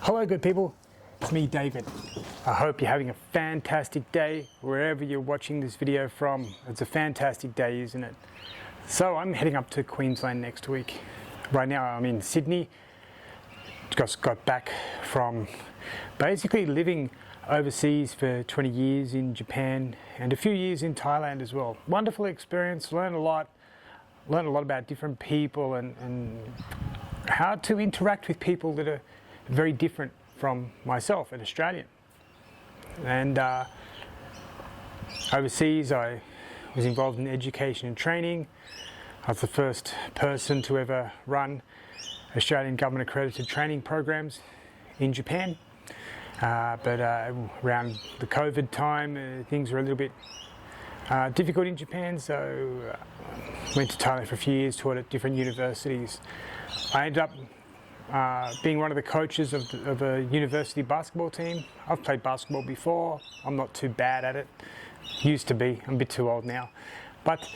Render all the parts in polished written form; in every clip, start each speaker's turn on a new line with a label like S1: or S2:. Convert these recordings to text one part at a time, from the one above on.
S1: Hello good people, it's me David. I hope you're having a fantastic day wherever you're watching this video from. It's a fantastic day, isn't it? So I'm heading up to Queensland next week. Right now I'm in Sydney. Just got back from basically living overseas for 20 years in Japan and a few years in Thailand as well. Wonderful experience, learned a lot about different people and how to interact with people that are very different from myself, an Australian. And overseas I was involved in education and training. I was the first person to ever run Australian government accredited training programs in Japan. But around the COVID time, things were a little bit difficult in Japan, so went to Thailand for a few years, taught at different universities. I ended up being one of the coaches of a university basketball team. I've played basketball before. I'm not too bad at it. Used to be. I'm a bit too old now. But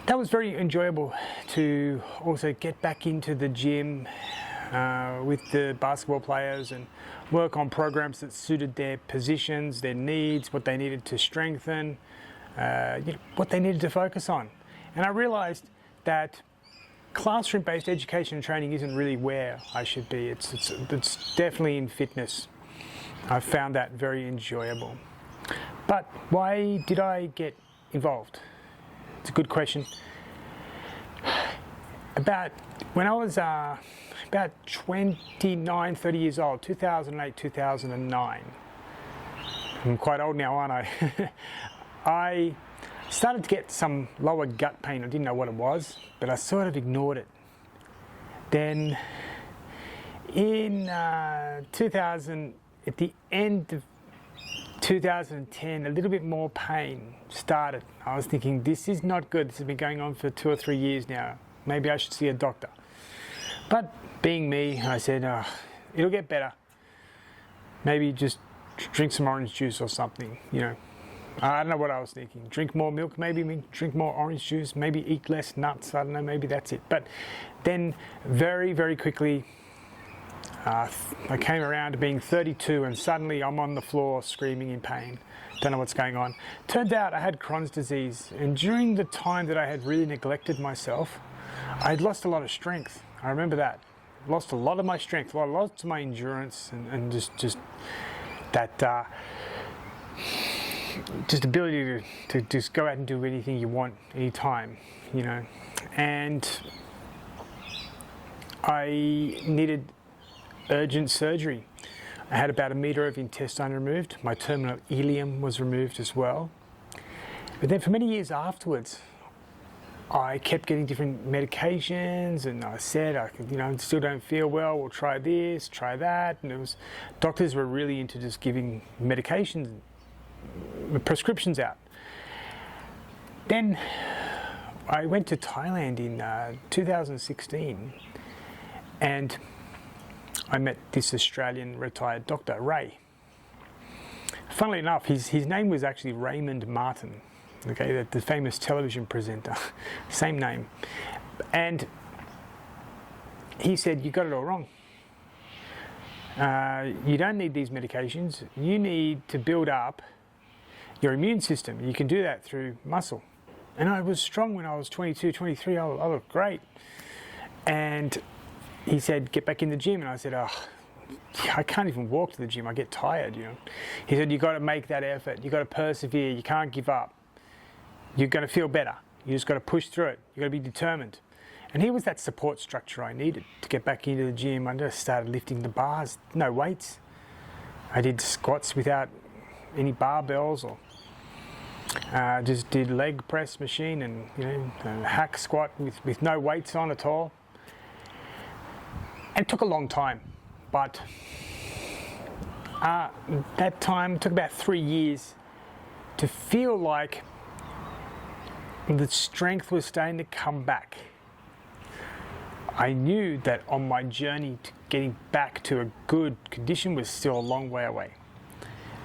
S1: that was very enjoyable to also get back into the gym with the basketball players and work on programs that suited their positions, their needs, what they needed to strengthen, what they needed to focus on. And I realized that classroom-based education and training isn't really where I should be. It's definitely in fitness. I found that very enjoyable. But why did I get involved? It's a good question. When I was about 29, 30 years old, 2008, 2009. I'm quite old now, aren't I? I started to get some lower gut pain. I didn't know what it was, but I sort of ignored it. Then in 2000, at the end of 2010, a little bit more pain started. I was thinking, this is not good. This has been going on for 2 or 3 years now. Maybe I should see a doctor. But being me, I said, it'll get better. Maybe just drink some orange juice or something, you know. I don't know what I was thinking. Drink more milk, maybe drink more orange juice, maybe eat less nuts. I don't know, maybe that's it. But then very, very quickly, I came around to being 32 and suddenly I'm on the floor screaming in pain. Don't know what's going on. Turned out I had Crohn's disease, and during the time that I had really neglected myself, I had lost a lot of strength. I remember that. Lost a lot of my strength, lots of my endurance, and just that just ability to just go out and do anything you want, anytime, you know. And I needed urgent surgery. I had about 1 meter of intestine removed. My terminal ileum was removed as well. But then for many years afterwards, I kept getting different medications, and I said, I still don't feel well, we'll try this, try that. And doctors were really into just giving medications, prescriptions out. Then I went to Thailand in 2016, and I met this Australian retired doctor, Ray. Funnily enough, his name was actually Raymond Martin. Okay, the famous television presenter, same name. And he said, you got it all wrong. You don't need these medications. You need to build up your immune system. You can do that through muscle. And I was strong when I was 22, 23. I looked great. And he said, get back in the gym. And I said, I can't even walk to the gym. I get tired, you know. He said, you got to make that effort. You got to persevere. You can't give up. You're going to feel better. You just got to push through it. You got to be determined. And he was that support structure I needed to get back into the gym. I just started lifting the bars, no weights. I did squats without any barbells, or just did leg press machine and a hack squat with no weights on at all. And it took a long time, but that time took about 3 years to feel like the strength was starting to come back. I knew that on my journey to getting back to a good condition was still a long way away,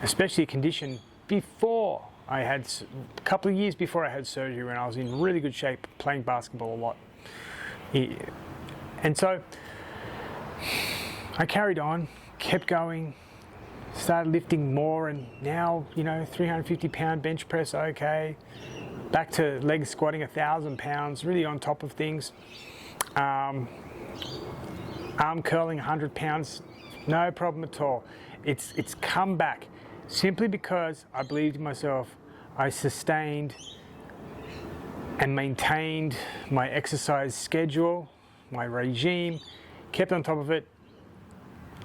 S1: especially a condition before I had, a couple of years before I had surgery, when I was in really good shape, playing basketball a lot. And so I carried on, kept going, started lifting more, and now, 350 pound bench press, okay. Back to leg squatting 1,000 pounds, really on top of things. Arm curling 100 pounds, no problem at all. It's come back simply because I believed in myself. I sustained and maintained my exercise schedule, my regime, kept on top of it,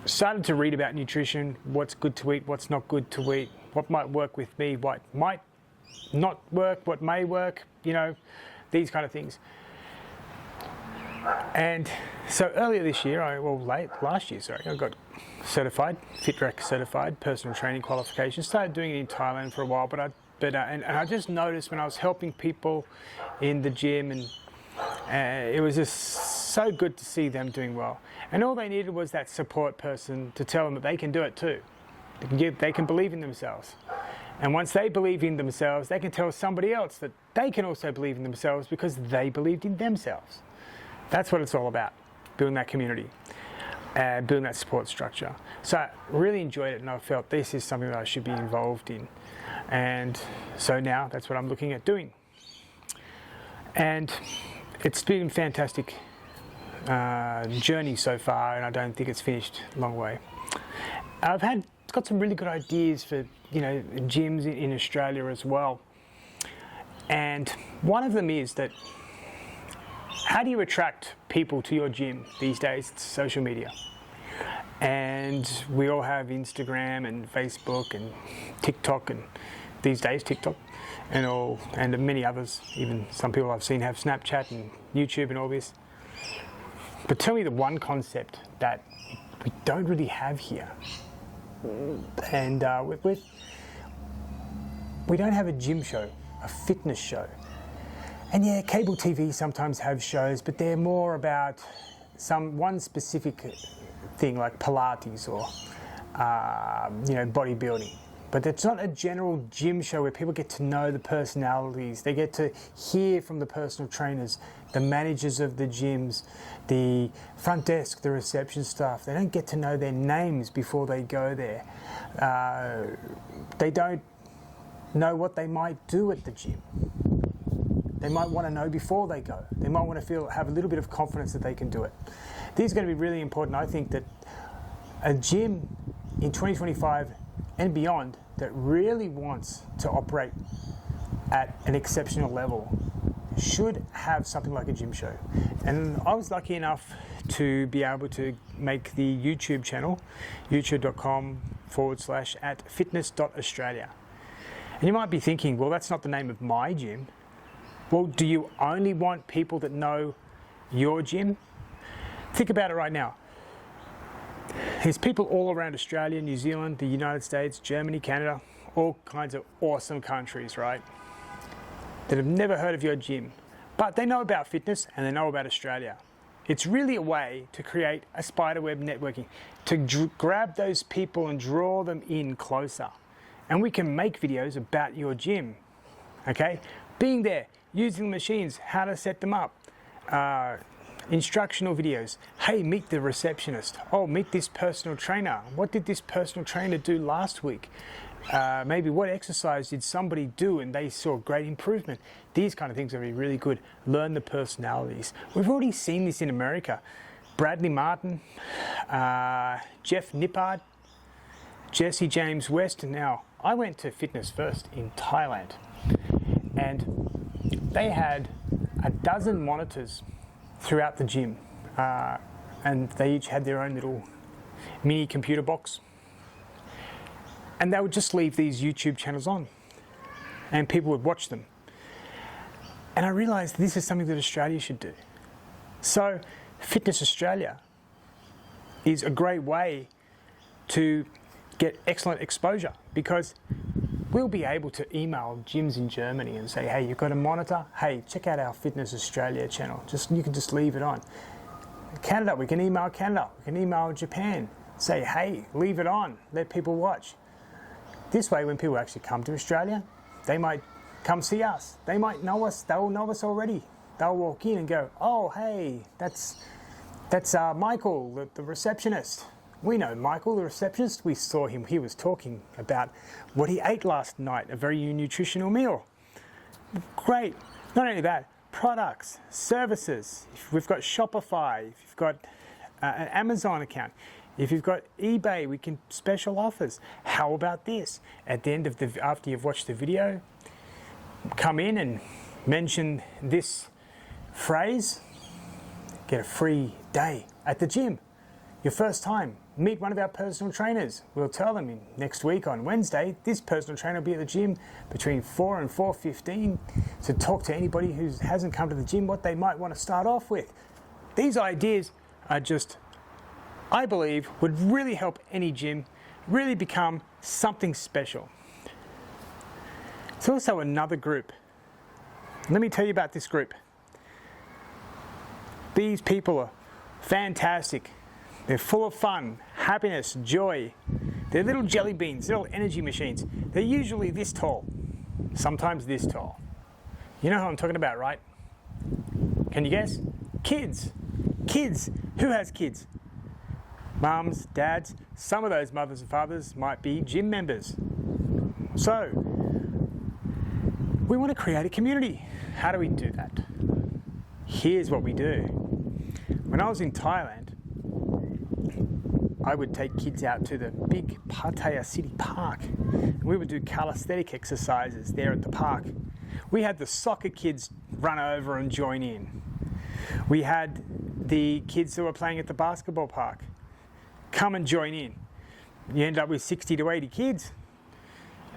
S1: started to read about nutrition, what's good to eat, what's not good to eat, what might work with me, what might not work, what may work, these kind of things. And so earlier this year, last year, I got certified, FitRec certified, personal training qualification. Started doing it in Thailand for a while, and I just noticed when I was helping people in the gym, and it was just so good to see them doing well. And all they needed was that support person to tell them that they can do it too. They can believe in themselves. And once they believe in themselves, they can tell somebody else that they can also believe in themselves because they believed in themselves. That's what it's all about, building that community, building that support structure. So I really enjoyed it, and I felt this is something that I should be involved in. And so now that's what I'm looking at doing. And it's been a fantastic journey so far, and I don't think it's finished a long way. I've got some really good ideas for gyms in Australia as well. And one of them is that, how do you attract people to your gym these days? It's social media. And we all have Instagram and Facebook and TikTok, and these days TikTok and many others. Even some people I've seen have Snapchat and YouTube and all this. But tell me the one concept that we don't really have here. And we don't have a gym show, a fitness show. And yeah, cable TV sometimes have shows, but they're more about one specific thing like Pilates or bodybuilding. But it's not a general gym show where people get to know the personalities. They get to hear from the personal trainers, the managers of the gyms, the front desk, the reception staff. They don't get to know their names before they go there. They don't know what they might do at the gym. They might want to know before they go. They might want to have a little bit of confidence that they can do it. This is going to be really important. I think that a gym in 2025 and beyond that really wants to operate at an exceptional level should have something like a gym show. And I was lucky enough to be able to make the YouTube channel, youtube.com/@fitness.australia. And you might be thinking, well, that's not the name of my gym. Well, do you only want people that know your gym? Think about it right now. There's people all around Australia, New Zealand, the United States, Germany, Canada, all kinds of awesome countries, right? That have never heard of your gym, but they know about fitness and they know about Australia. It's really a way to create a spiderweb networking, to grab those people and draw them in closer. And we can make videos about your gym, okay? Being there, using the machines, how to set them up, instructional videos. Hey, meet the receptionist. Oh, meet this personal trainer. What did this personal trainer do last week? Maybe what exercise did somebody do and they saw great improvement? These kind of things are really good. Learn the personalities. We've already seen this in America. Bradley Martin, Jeff Nippard, Jesse James West. Now, I went to Fitness First in Thailand, and they had a dozen monitors throughout the gym, and they each had their own little mini computer box, and they would just leave these YouTube channels on and people would watch them. And I realized this is something that Australia should do. So Fitness Australia is a great way to get excellent exposure, because we'll be able to email gyms in Germany and say, hey, you've got a monitor? Hey, check out our Fitness Australia channel. You can just leave it on. Canada, we can email Canada. We can email Japan. Say, hey, leave it on. Let people watch. This way, when people actually come to Australia, they might come see us. They might know us. They'll know us already. They'll walk in and go, oh, hey, that's Michael, the receptionist. We know Michael, the receptionist. We saw him. He was talking about what he ate last night, a very nutritional meal. Great. Not only that, products, services. If we've got Shopify, if you've got an Amazon account, if you've got eBay, we can special offers. How about this? At the end of after you've watched the video, come in and mention this phrase, get a free day at the gym. Your first time, meet one of our personal trainers. We'll tell them next week on Wednesday, this personal trainer will be at the gym between 4 and 4:15 to talk to anybody who hasn't come to the gym what they might want to start off with. These ideas are just, I believe, would really help any gym really become something special. There's also another group. Let me tell you about this group. These people are fantastic. They're full of fun, happiness, joy. They're little jelly beans, little energy machines. They're usually this tall, sometimes this tall. You know who I'm talking about, right? Can you guess? Kids. Kids. Who has kids? Mums, dads. Some of those mothers and fathers might be gym members. So, we want to create a community. How do we do that? Here's what we do. When I was in Thailand, I would take kids out to the big Pattaya City Park. We would do calisthenic exercises there at the park. We had the soccer kids run over and join in. We had the kids who were playing at the basketball park come and join in. You end up with 60 to 80 kids,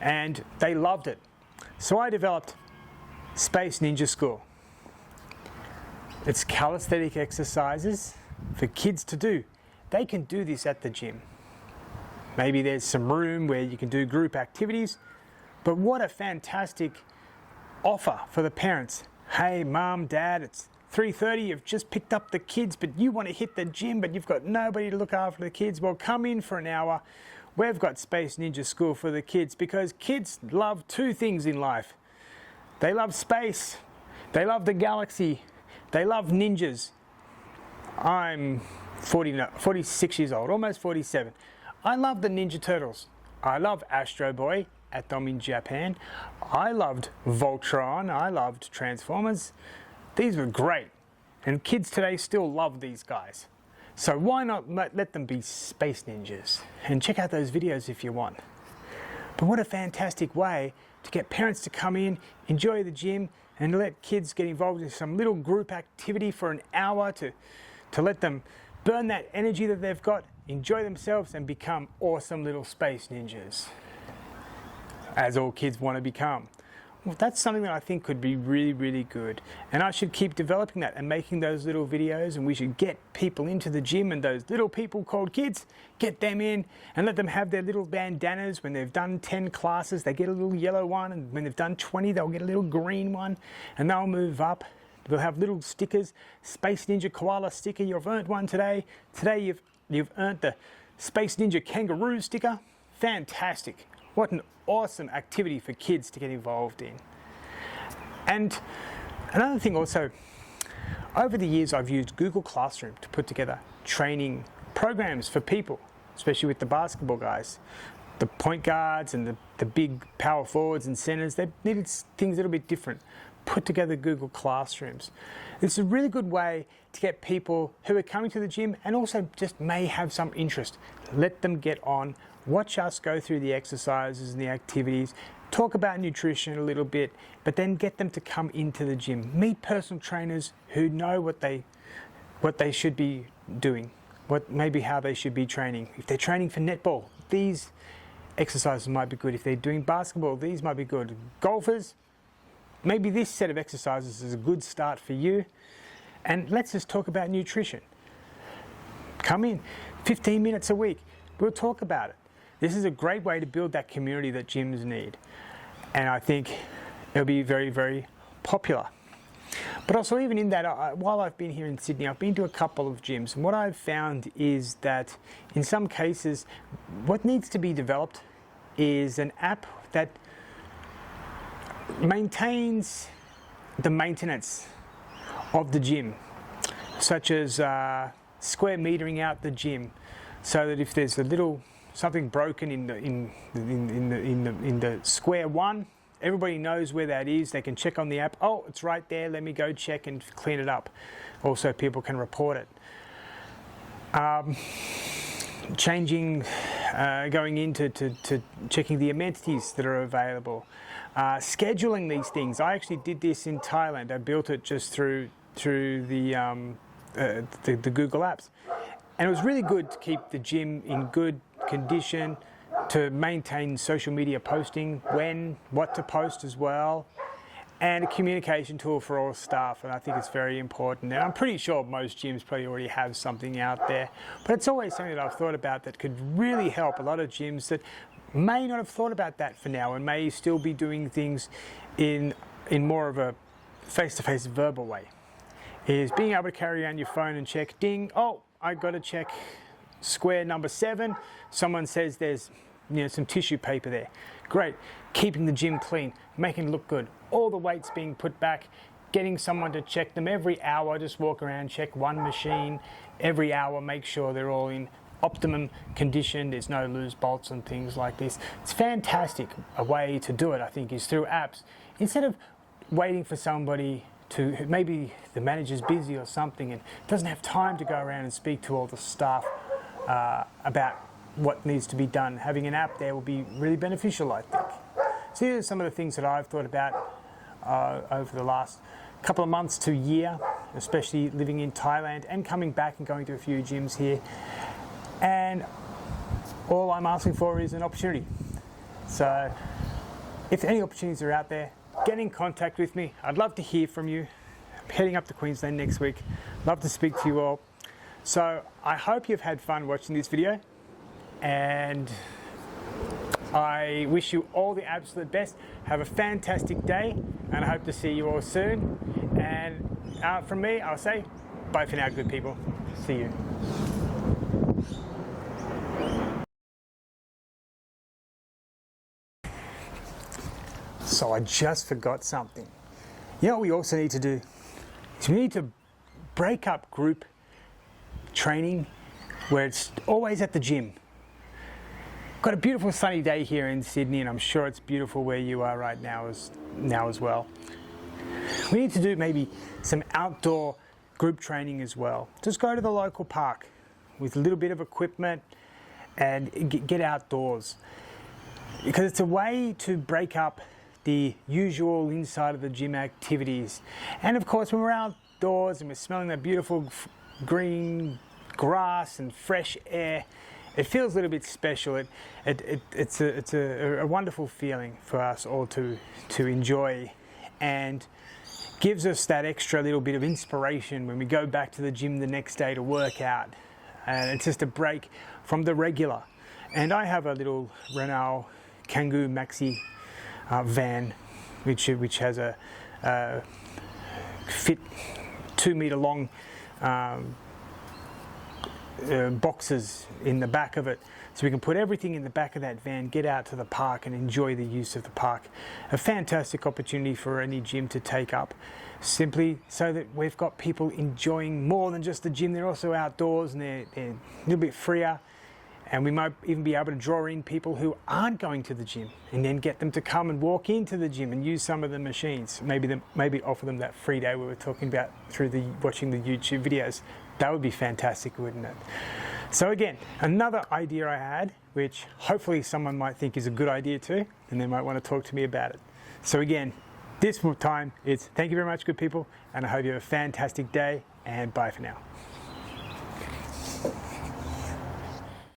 S1: and they loved it. So I developed Space Ninja School. It's calisthenic exercises for kids to do. They can do this at the gym. Maybe there's some room where you can do group activities, but what a fantastic offer for the parents. Hey, mom, dad, it's 3:30, you've just picked up the kids, but you want to hit the gym, but you've got nobody to look after the kids. Well, come in for an hour. We've got Space Ninja School for the kids, because kids love two things in life. They love space, they love the galaxy, they love ninjas. I'm 46 years old, almost 47. I love the Ninja Turtles. I love Astro Boy, Atom in Japan. I loved Voltron. I loved Transformers. These were great. And kids today still love these guys. So why not let them be space ninjas? And check out those videos if you want. But what a fantastic way to get parents to come in, enjoy the gym, and let kids get involved in some little group activity for an hour to let them burn that energy that they've got, enjoy themselves, and become awesome little space ninjas, as all kids want to become. Well, that's something that I think could be really, really good. And I should keep developing that and making those little videos, and we should get people into the gym, and those little people called kids, get them in and let them have their little bandanas. When they've done 10 classes, they get a little yellow one, and when they've done 20, they'll get a little green one, and they'll move up. They'll have little stickers, Space Ninja Koala sticker, you've earned one today. Today you've earned the Space Ninja Kangaroo sticker. Fantastic. What an awesome activity for kids to get involved in. And another thing also, over the years I've used Google Classroom to put together training programs for people, especially with the basketball guys. The point guards and the big power forwards and centers, they needed things a little bit different. Put together Google Classrooms. It's a really good way to get people who are coming to the gym and also just may have some interest. Let them get on, watch us go through the exercises and the activities, talk about nutrition a little bit, but then get them to come into the gym. Meet personal trainers who know what they should be doing, maybe how they should be training. If they're training for netball, these exercises might be good. If they're doing basketball, these might be good. Golfers, maybe this set of exercises is a good start for you. And let's just talk about nutrition. Come in, 15 minutes a week. We'll talk about it. This is a great way to build that community that gyms need. And I think it'll be very, very popular. But also even in that, while I've been here in Sydney, I've been to a couple of gyms. And what I've found is that in some cases, what needs to be developed is an app that maintains the maintenance of the gym, such as square metering out the gym, so that if there's a little something broken in the square one, everybody knows where that is. They can check on the app. Oh, it's right there. Let me go check and clean it up. Also, people can report it. Changing, going into to checking the amenities that are available. Scheduling these things. I actually did this in Thailand. I built it just through the Google Apps, and it was really good to keep the gym in good condition, to maintain social media posting, what to post as well, and a communication tool for all staff. And I think it's very important. And I'm pretty sure most gyms probably already have something out there, but it's always something that I've thought about that could really help a lot of gyms that may not have thought about that for now and may still be doing things in more of a face-to-face verbal way. Is being able to carry around your phone and check, ding, oh, I got to check square number 7. Someone says there's some tissue paper there. Great. Keeping the gym clean, making it look good. All the weights being put back, getting someone to check them every hour. Just walk around, check one machine every hour, make sure they're all in optimum condition. There's no loose bolts and things like this. It's fantastic. A way to do it, I think, is through apps. Instead of waiting for somebody to, maybe the manager's busy or something and doesn't have time to go around and speak to all the staff about what needs to be done. Having an app there will be really beneficial, I think. So these are some of the things that I've thought about over the last couple of months to year, especially living in Thailand and coming back and going to a few gyms here. And all I'm asking for is an opportunity. So if any opportunities are out there, get in contact with me. I'd love to hear from you. I'm heading up to Queensland next week. Love to speak to you all. So I hope you've had fun watching this video, and I wish you all the absolute best. Have a fantastic day, and I hope to see you all soon. And from me, I'll say bye for now, good people. See you. So I just forgot something. You know what we also need to do? Is we need to break up group training where it's always at the gym. Got a beautiful sunny day here in Sydney, and I'm sure it's beautiful where you are right now as well. We need to do maybe some outdoor group training as well. Just go to the local park with a little bit of equipment and get outdoors, because it's a way to break up the usual inside of the gym activities. And of course, when we're outdoors and we're smelling that beautiful green grass and fresh air, it feels a little bit special. It's a wonderful feeling for us all to enjoy, and gives us that extra little bit of inspiration when we go back to the gym the next day to work out. And it's just a break from the regular. And I have a little Renault Kangoo Maxi van, which has a fit 2 meter long boxes in the back of it, so we can put everything in the back of that van, get out to the park and enjoy the use of the park. A fantastic opportunity for any gym to take up, simply so that we've got people enjoying more than just the gym. They're also outdoors, and they're a little bit freer, and we might even be able to draw in people who aren't going to the gym and then get them to come and walk into the gym and use some of the machines. Maybe offer them that free day we were talking about through watching the YouTube videos. That would be fantastic, wouldn't it? So again, another idea I had, which hopefully someone might think is a good idea too, and they might want to talk to me about it. So again, this time it's thank you very much, good people, and I hope you have a fantastic day, and bye for now.